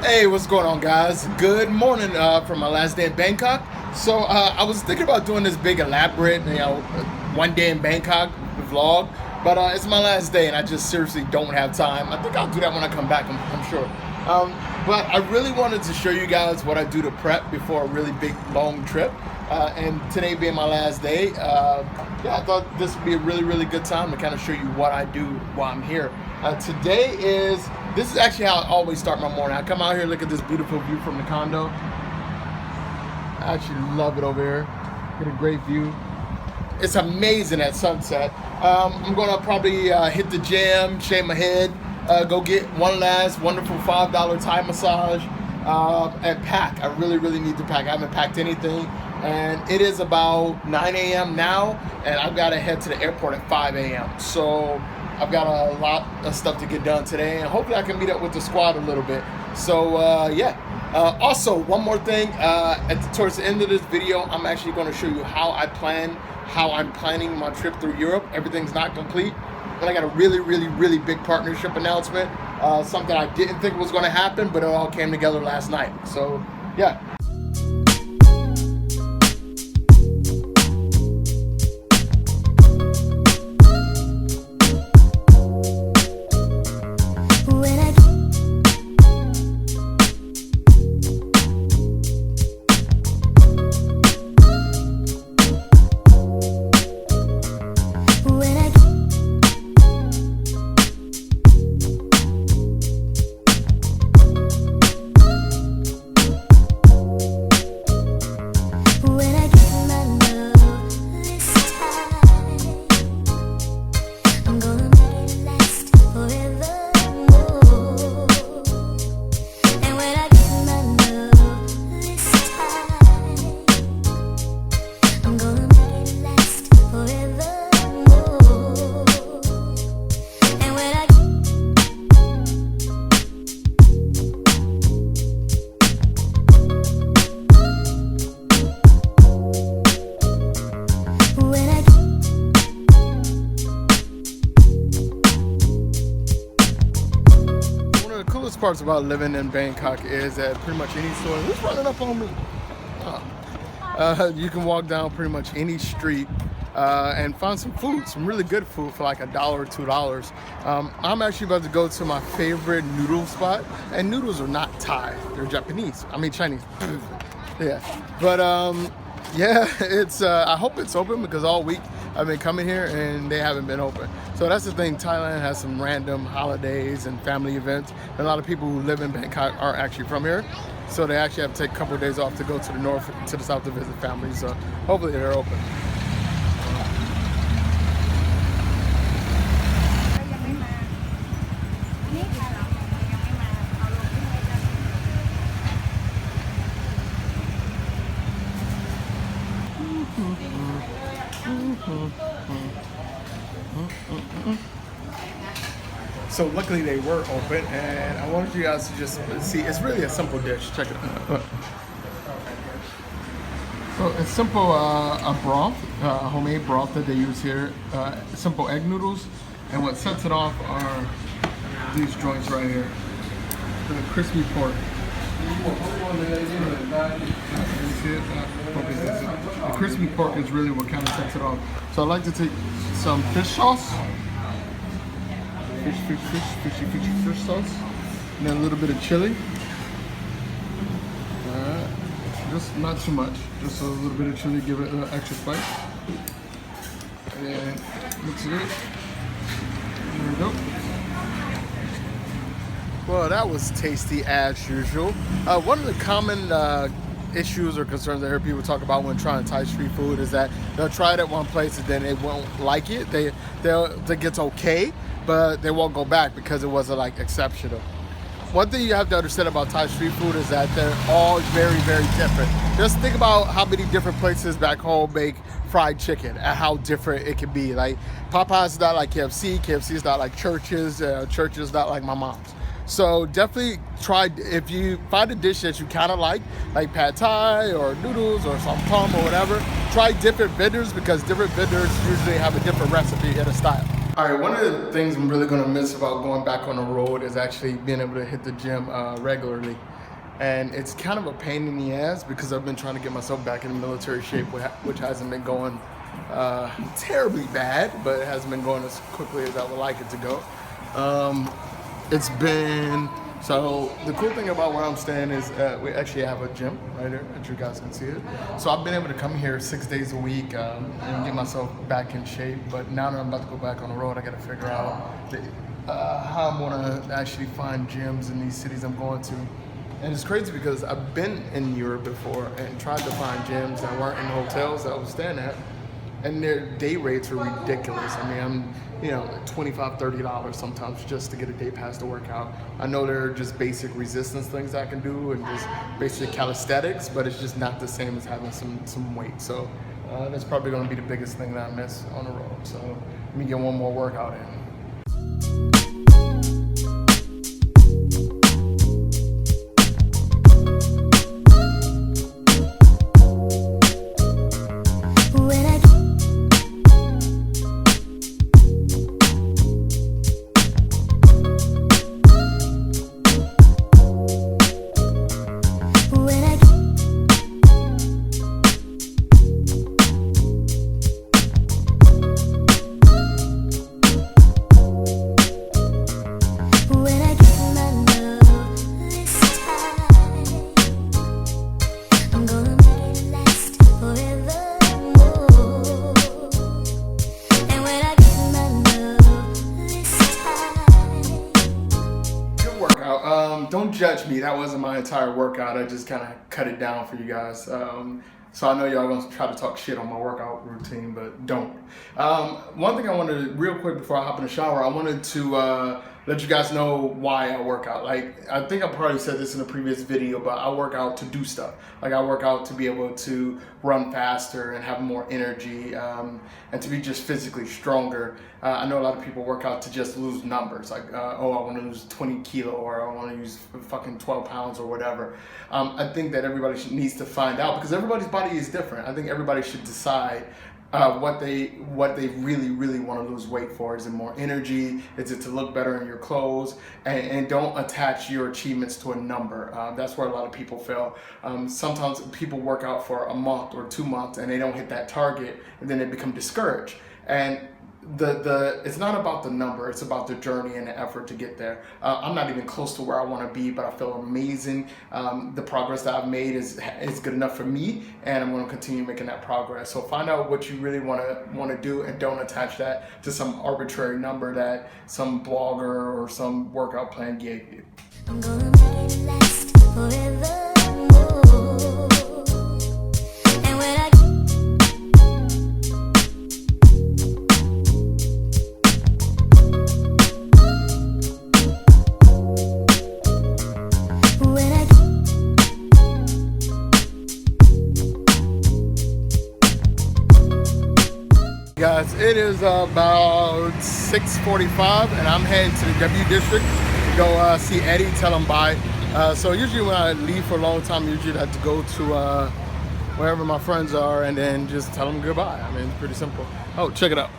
Hey, what's going on, guys? Good morning from my last day in Bangkok. So I was thinking about doing this big elaborate, one day in Bangkok vlog, but it's my last day and I just seriously don't have time. I think I'll do that when I come back, I'm sure. But I really wanted to show you guys what I do to prep before a really big, long trip. And today being my last day, I thought this would be a really, really good time to kind of show you what I do while I'm here. This is actually how I always start my morning. I come out here, look at this beautiful view from the condo. I actually love it over here. Get a great view. It's amazing at sunset. I'm gonna probably hit the gym, shave my head, go get one last wonderful $5 Thai massage, and pack. I really, really need to pack. I haven't packed anything. And it is about 9 a.m. now, and I've got to head to the airport at 5 a.m. So I've got a lot of stuff to get done today, and hopefully I can meet up with the squad a little bit. So also, one more thing, towards the end of this video, I'm actually going to show you how I'm planning my trip through Europe. Everything's not complete, but I got a really, really, really big partnership announcement, something I didn't think was going to happen, but it all came together last night. So yeah. Parts about living in Bangkok is that pretty much any store, who's running up on me? You can walk down pretty much any street and find some food, some really good food for like $1 or $2. I'm actually about to go to my favorite noodle spot, and noodles are not Thai, they're Japanese. I mean Chinese. Yeah, but it's I hope it's open because all week I've been coming here and they haven't been open. So that's the thing, Thailand has some random holidays and family events. And a lot of people who live in Bangkok aren't actually from here. So they actually have to take a couple of days off to go to the north, to the south to visit family. So hopefully they're open. So luckily they were open, and I wanted you guys to just see. It's really a simple dish. Check it out. So it's simple, a broth, a homemade broth that they use here. Simple egg noodles, and what sets it off are these joints right here. The crispy pork. The crispy pork is really what kind of sets it off. So I like to take some fish sauce. Fish sauce, and then a little bit of chili. Just not too much, just a little bit of chili, give it an extra spice. And mix it in. There we go. Well, that was tasty as usual. One of the common issues or concerns I hear people talk about when trying Thai street food is that they'll try it at one place and then they won't like it. They think it's okay, but they won't go back because it wasn't like exceptional. One thing you have to understand about Thai street food is that they're all very, very different. Just think about how many different places back home make fried chicken and how different it can be. Like Popeyes is not like KFC, KFC is not like Church's, Church's is not like my mom's. So definitely try, if you find a dish that you kind of like pad thai or noodles or some pom or whatever, try different vendors because different vendors usually have a different recipe and a style. All right, one of the things I'm really gonna miss about going back on the road is actually being able to hit the gym regularly. And it's kind of a pain in the ass because I've been trying to get myself back in military shape, which hasn't been going terribly bad, but it hasn't been going as quickly as I would like it to go. It's been, so the cool thing about where I'm staying is we actually have a gym right here, as you guys can see it. So I've been able to come here 6 days a week and get myself back in shape. But now that I'm about to go back on the road, I got to figure out how I'm gonna actually find gyms in these cities I'm going to. And it's crazy because I've been in Europe before and tried to find gyms that weren't in hotels that I was staying at, and their day rates are ridiculous. I mean, I'm, $25, $30 sometimes just to get a day pass to work out. I know there are just basic resistance things I can do and just basic calisthenics, but it's just not the same as having some weight. So that's probably gonna be the biggest thing that I miss on the road. So let me get one more workout in. Don't judge me. That wasn't my entire workout. I just kind of cut it down for you guys. So I know y'all gonna try to talk shit on my workout routine, but don't. One thing I wanted, real quick before I hop in the shower, I wanted to let you guys know why I work out. Like, I think I probably said this in a previous video, but I work out to do stuff. Like, I work out to be able to run faster and have more energy, and to be just physically stronger. I know a lot of people work out to just lose numbers, like, oh, I want to lose 20 kilo, or I want to use fucking 12 pounds or whatever. I think that everybody needs to find out, because everybody's body is different. I think everybody should decide what they really want to lose weight for. Is it more energy? Is it to look better in your clothes? And don't attach your achievements to a number. That's where a lot of people fail. Sometimes people work out for a month or 2 months and they don't hit that target, and then they become discouraged. And it's not about the number, it's about the journey and the effort to get there. I'm not even close to where I want to be, but I feel amazing. The progress that I've made is good enough for me, and I'm going to continue making that progress. So find out what you really want to do, and don't attach that to some arbitrary number that some blogger or some workout plan gave you. I'm gonna make it last forever. Guys, it is about 6:45 and I'm heading to the W District to go see Eddie, tell him bye. So usually when I leave for a long time, I usually have to go to wherever my friends are and then just tell them goodbye. I mean, it's pretty simple. Oh, check it out.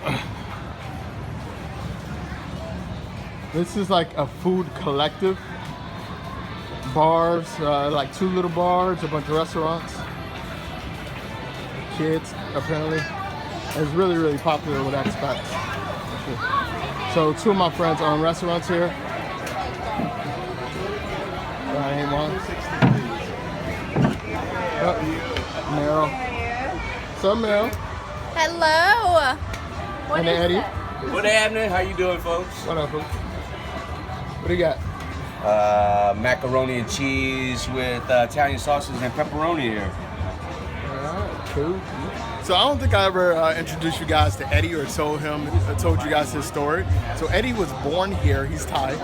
This is like a food collective. Bars, like 2 little bars, a bunch of restaurants. Kids, apparently. It's really, really popular with expats. So 2 of my friends own restaurants here. I ain't one. Oh, Meryl. What's up, Meryl? Hello. And Eddie. What happening? How you doing, folks? What up, folks? What do you got? Macaroni and cheese with Italian sausages and pepperoni here. Alright, cool. So I don't think I ever introduced you guys to Eddie or told you guys his story. So Eddie was born here, he's Thai,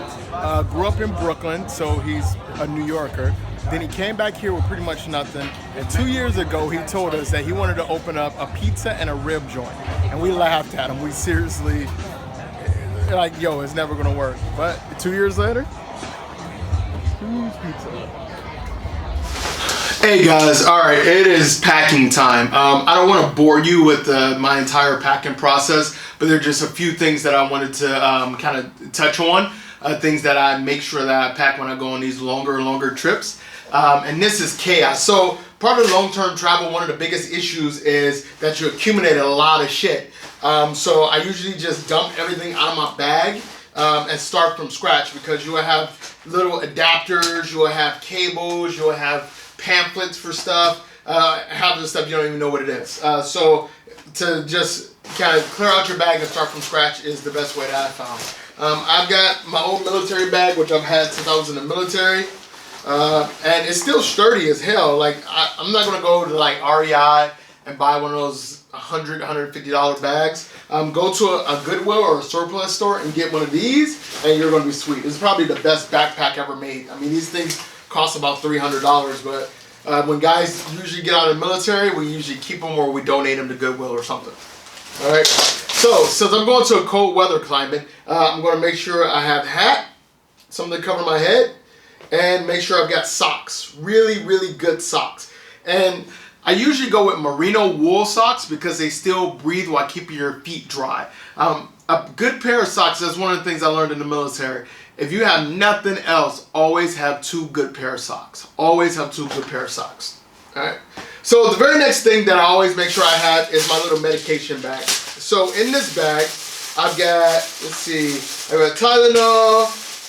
grew up in Brooklyn, so he's a New Yorker. Then he came back here with pretty much nothing. And 2 years ago, he told us that he wanted to open up a pizza and a rib joint. And we laughed at him. We seriously, like, yo, it's never gonna work. But 2 years later, who's pizza? Hey guys, all right, it is packing time. I don't want to bore you with my entire packing process, but there are just a few things that I wanted to kind of touch on, things that I make sure that I pack when I go on these longer and longer trips. And this is chaos. So part of long-term travel, one of the biggest issues is that you accumulate a lot of shit. So I usually just dump everything out of my bag and start from scratch, because you will have little adapters, you will have cables, you will have pamphlets for stuff, half of the stuff you don't even know what it is. So to just kind of clear out your bag and start from scratch is the best way that I found. I've got my old military bag, which I've had since I was in the military, and it's still sturdy as hell. Like I'm not gonna go to like REI and buy one of those $100, $150 bags. Go to a Goodwill or a surplus store and get one of these, and you're gonna be sweet. This is probably the best backpack ever made. I mean, these things cost about $300, but when guys usually get out of the military, we usually keep them or we donate them to Goodwill or something. All right. So since I'm going to a cold weather climate, I'm going to make sure I have a hat, something to cover my head, and make sure I've got socks. Really, really good socks. And I usually go with merino wool socks because they still breathe while keeping your feet dry. A good pair of socks is one of the things I learned in the military. If you have nothing else, always have two good pair of socks. Always have two good pair of socks. All right. So the very next thing that I always make sure I have is my little medication bag. So in this bag, I've got, let's see, I've got Tylenol,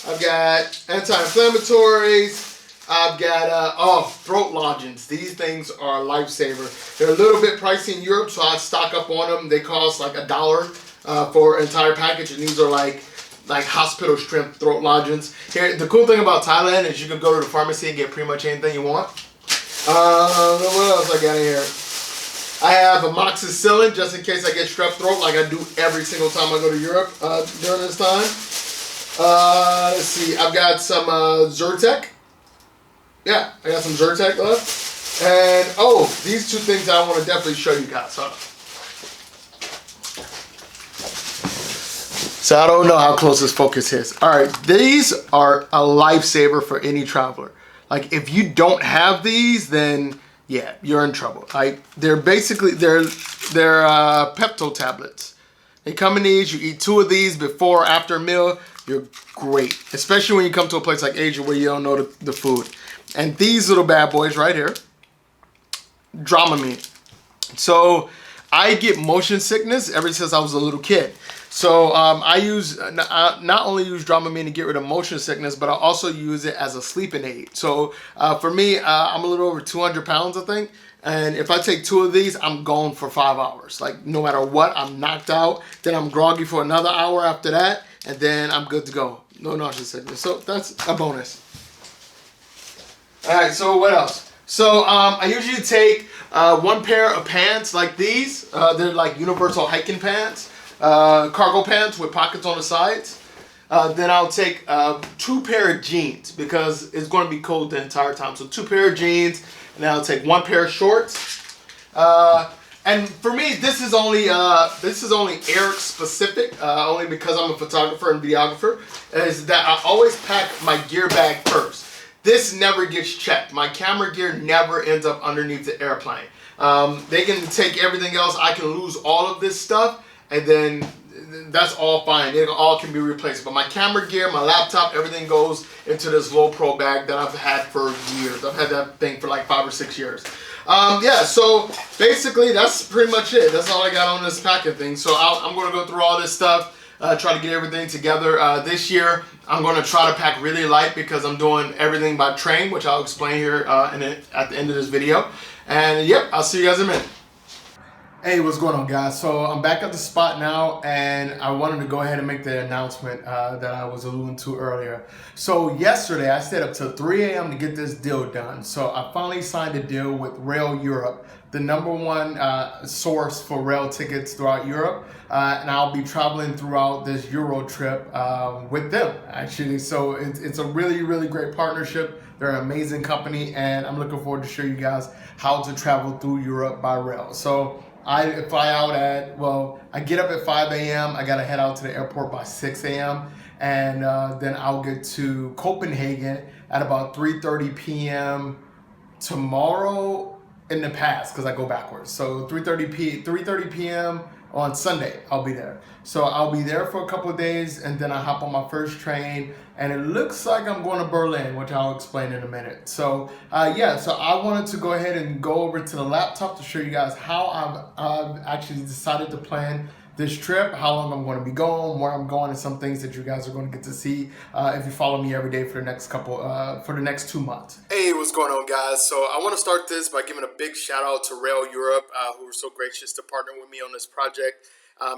I've got anti-inflammatories, I've got, throat lozenges. These things are a lifesaver. They're a little bit pricey in Europe, so I stock up on them. They cost like $1 for an entire package, and these are like hospital strength throat lozenges. Here, the cool thing about Thailand is you can go to the pharmacy and get pretty much anything you want. What else I got in here? I have amoxicillin just in case I get strep throat, like I do every single time I go to Europe during this time. Let's see, I've got some Zyrtec. Yeah, I got some Zyrtec left. And these two things I want to definitely show you guys. So I don't know how close this focus is. All right, these are a lifesaver for any traveler. Like if you don't have these, then yeah, you're in trouble. Like they're basically they're Pepto tablets. They come in these. You eat 2 of these before or after a meal. You're great, especially when you come to a place like Asia where you don't know the food. And these little bad boys right here, Dramamine. So I get motion sickness ever since I was a little kid. So I not only use Dramamine to get rid of motion sickness, but I also use it as a sleeping aid. So for me, I'm a little over 200 pounds, I think. And if I take 2 of these, I'm gone for 5 hours. Like no matter what, I'm knocked out. Then I'm groggy for another hour after that. And then I'm good to go. No motion sickness. So that's a bonus. All right, so what else? So I usually take 1 pair of pants like these. They're like universal hiking pants. Cargo pants with pockets on the sides. Then I'll take 2 pair of jeans because it's going to be cold the entire time. So 2 pair of jeans, and then I'll take 1 pair of shorts. And for me, this is only Eric specific, only because I'm a photographer and videographer. Is that I always pack my gear bag first. This never gets checked. My camera gear never ends up underneath the airplane. They can take everything else. I can lose all of this stuff. And then that's all fine. It all can be replaced. But my camera gear, my laptop, everything goes into this low pro bag that I've had for years. I've had that thing for like 5 or 6 years. Yeah, so basically that's pretty much it. That's all I got on this packing thing. So I'm going to go through all this stuff, try to get everything together. This year, I'm going to try to pack really light because I'm doing everything by train, which I'll explain here at the end of this video. And yep, I'll see you guys in a minute. Hey, what's going on, guys? So I'm back at the spot now, and I wanted to go ahead and make the announcement that I was alluding to earlier. So yesterday, I stayed up till 3 a.m. to get this deal done. So I finally signed a deal with Rail Europe, the #1 source for rail tickets throughout Europe, and I'll be traveling throughout this Euro trip with them, actually. So it's a really, really great partnership. They're an amazing company, and I'm looking forward to show you guys how to travel through Europe by rail. So I fly out I get up at 5 a.m. I got to head out to the airport by 6 a.m. And then I'll get to Copenhagen at about 3:30 p.m. tomorrow in the past because I go backwards. So 3:30 p.m. on Sunday I'll be there. So I'll be there for a couple of days and then I hop on my first train and it looks like I'm going to Berlin, which I'll explain in a minute. So so I wanted to go ahead and go over to the laptop to show you guys how I've actually decided to plan this trip, how long I'm going to be going, where I'm going, and some things that you guys are going to get to see if you follow me every day for the next 2 months. Hey, what's going on, guys? So I want to start this by giving a big shout out to Rail Europe, who were so gracious to partner with me on this project.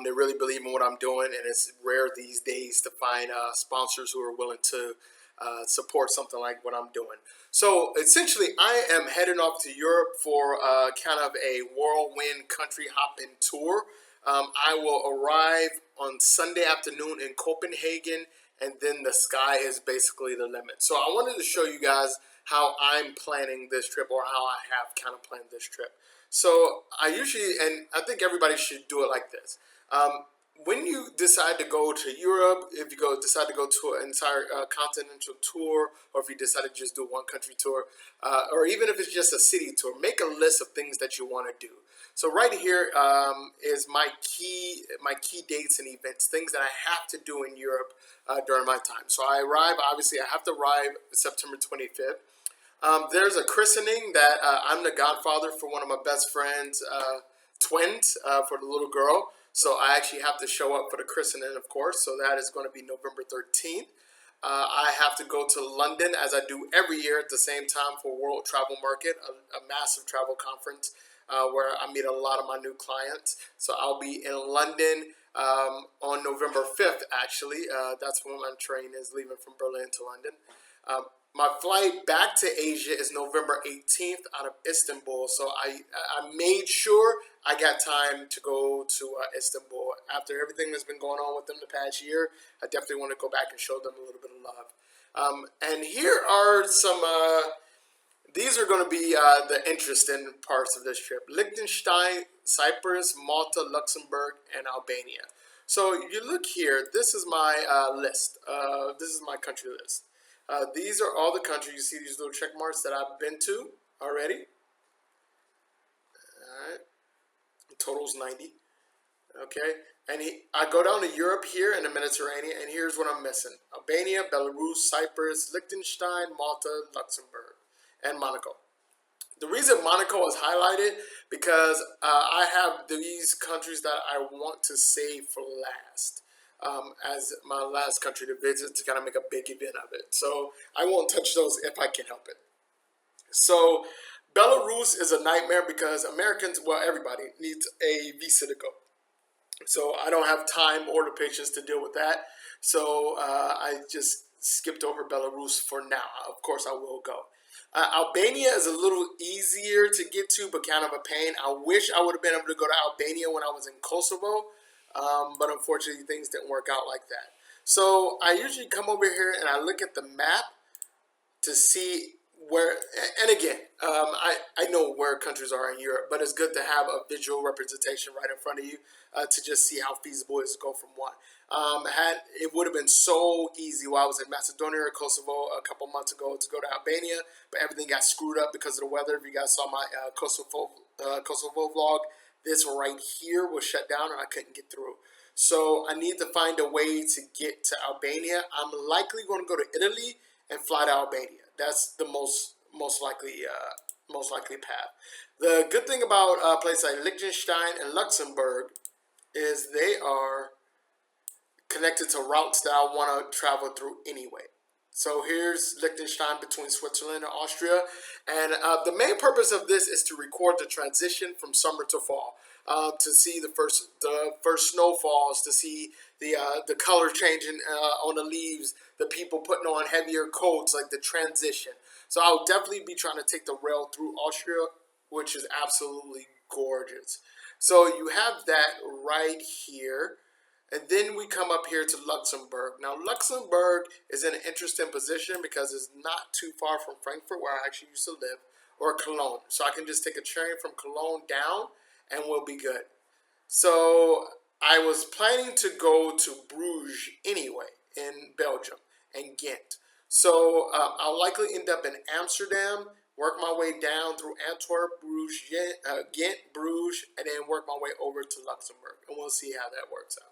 They really believe in what I'm doing, and it's rare these days to find sponsors who are willing to support something like what I'm doing. So essentially, I am heading off to Europe for kind of a whirlwind country hopping tour. I will arrive on Sunday afternoon in Copenhagen, and then the sky is basically the limit. So I wanted to show you guys how I'm planning this trip, or how I have kind of planned this trip. So I usually, and I think everybody should do it like this. When you decide to go to Europe, if you decide to go to an entire continental tour, or if you decide to just do one country tour, or even if it's just a city tour, make a list of things that you want to do. So right here is my key dates and events, things that I have to do in Europe during my time. So I arrive, obviously I have to arrive September 25th. There's a christening that I'm the godfather for one of my best friends' twins for the little girl. So I actually have to show up for the christening, of course. So that is going to be November 13th. I have to go to London, as I do every year at the same time, for World Travel Market, a massive travel conference where I meet a lot of my new clients. So I'll be in London on November 5th, actually. That's when my train is leaving from Berlin to London. My flight back to Asia is November 18th out of Istanbul. So I made sure I got time to go to Istanbul. After everything that's been going on with them the past year, I definitely want to go back and show them a little bit of love. And here are some, these are going to be the interesting parts of this trip. Liechtenstein, Cyprus, Malta, Luxembourg, and Albania. So you look here, this is my list. This is my country list. These are all the countries. You see these little check marks that I've been to already. All right. The total's 90. Okay. And I go down to Europe here in the Mediterranean, and here's what I'm missing. Albania, Belarus, Cyprus, Liechtenstein, Malta, Luxembourg, and Monaco. The reason Monaco is highlighted because I have these countries that I want to save for last. As my last country to visit to kind of make a big event of it. So I won't touch those if I can help it. So Belarus is a nightmare because Americans, well, everybody needs a visa to go. So I don't have time or the patience to deal with that. So I just skipped over Belarus for now. Of course, I will go. Albania is a little easier to get to, but kind of a pain. I wish I would have been able to go to Albania when I was in Kosovo. But unfortunately, things didn't work out like that. So I usually come over here and I look at the map to see where, and again, I know where countries are in Europe, but it's good to have a visual representation right in front of you to just see how feasible it is to go from one. It would have been so easy while I was in Macedonia or Kosovo a couple months ago to go to Albania, but everything got screwed up because of the weather. If you guys saw my Kosovo vlog, this right here was shut down and I couldn't get through. So I need to find a way to get to Albania. I'm likely going to go to Italy and fly to Albania. That's the most likely path. The good thing about places like Liechtenstein and Luxembourg is they are connected to routes that I want to travel through anyway. So here's Liechtenstein between Switzerland and Austria. And the main purpose of this is to record the transition from summer to fall. To see the first snowfalls, to see the color changing on the leaves, the people putting on heavier coats, like the transition. So I'll definitely be trying to take the rail through Austria, which is absolutely gorgeous. So you have that right here. And then we come up here to Luxembourg. Now, Luxembourg is in an interesting position because it's not too far from Frankfurt, where I actually used to live, or Cologne. So I can just take a train from Cologne down and we'll be good. So I was planning to go to Bruges anyway, in Belgium, and Ghent. So I'll likely end up in Amsterdam, work my way down through Antwerp, Bruges, Ghent, Bruges, and then work my way over to Luxembourg. And we'll see how that works out.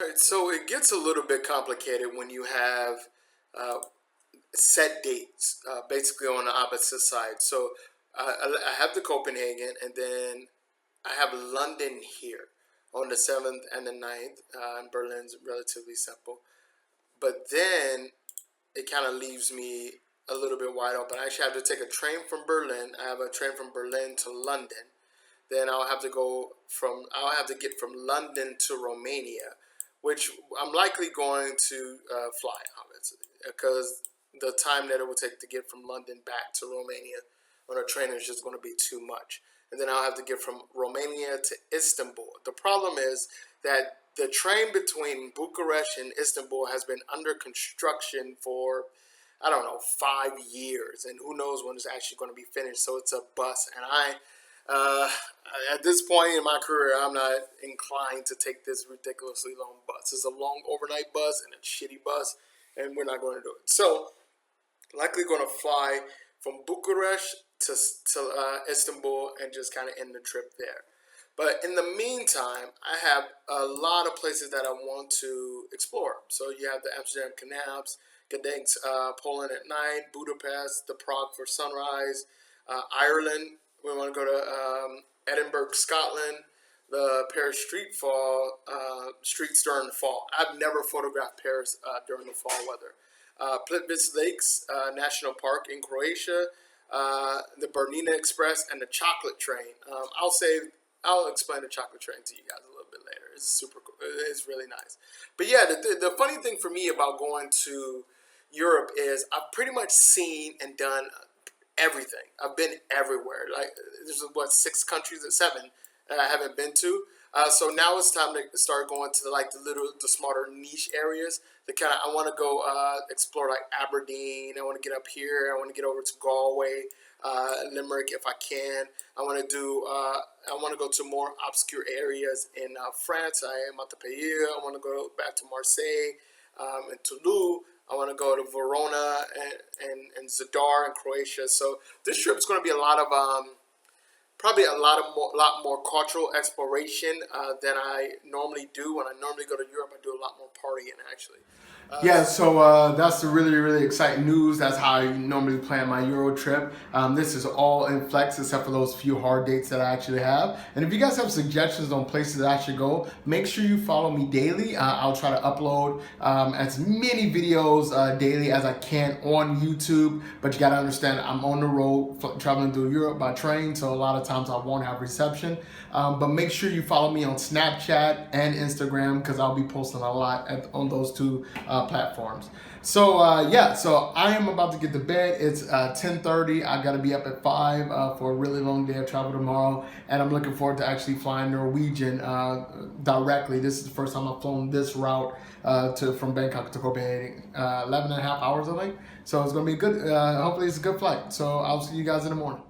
All right, so it gets a little bit complicated when you have set dates, basically on the opposite side. So I have the Copenhagen, and then I have London here on the 7th and the 9th, and Berlin's relatively simple. But then it kind of leaves me a little bit wide open. I actually have to take a train from Berlin. I have a train from Berlin to London. Then I'll have to get from London to Romania, which I'm likely going to fly, obviously, because the time that it will take to get from London back to Romania on a train is just going to be too much. And then I'll have to get from Romania to Istanbul. The problem is that the train between Bucharest and Istanbul has been under construction for, I don't know, 5 years, and who knows when it's actually going to be finished. So it's a bus, and at this point in my career, I'm not inclined to take this ridiculously long bus. It's a long overnight bus and a shitty bus, and we're not going to do it. So likely going to fly from Bucharest to Istanbul and just kind of end the trip there. But in the meantime, I have a lot of places that I want to explore. So you have the Amsterdam Canals, Gdansk, Poland at night, Budapest, the Prague for sunrise, Ireland. We want to go to Edinburgh, Scotland, the Paris streets during fall. I've never photographed Paris during the fall weather. Plitvice Lakes National Park in Croatia, the Bernina Express, and the Chocolate Train. I'll explain the Chocolate Train to you guys a little bit later. It's super cool. It's really nice. But yeah, the funny thing for me about going to Europe is I've pretty much seen and done everything. I've been everywhere. Like there's 6 countries or 7 that I haven't been to. So now it's time to start going to the smarter niche areas. I want to go explore like Aberdeen. I want to get up here. I want to get over to Galway, Limerick if I can. I want to go to more obscure areas in France. I am Montpellier. I want to go back to Marseille and Toulouse. I want to go to Verona and Zadar in Croatia. So this trip is going to be a lot of probably a lot more cultural exploration than I normally do. When I normally go to Europe, I do a lot more partying actually. Yeah, so that's the really, really exciting news. That's how I normally plan my Euro trip. This is all in flex except for those few hard dates that I actually have. And if you guys have suggestions on places that I should go, make sure you follow me daily. I'll try to upload as many videos daily as I can on YouTube. But you got to understand, I'm on the road traveling through Europe by train, so a lot of times I won't have reception. But make sure you follow me on Snapchat and Instagram because I'll be posting a lot on those two platforms. So yeah, so I am about to get to bed. It's 10:30. I got to be up at 5 for a really long day of travel tomorrow, and I'm looking forward to actually flying Norwegian directly. This is the first time I've flown this route from Bangkok to Copenhagen. 11 and a half hours, I think. So it's gonna be good. Hopefully it's a good flight. So I'll see you guys in the morning.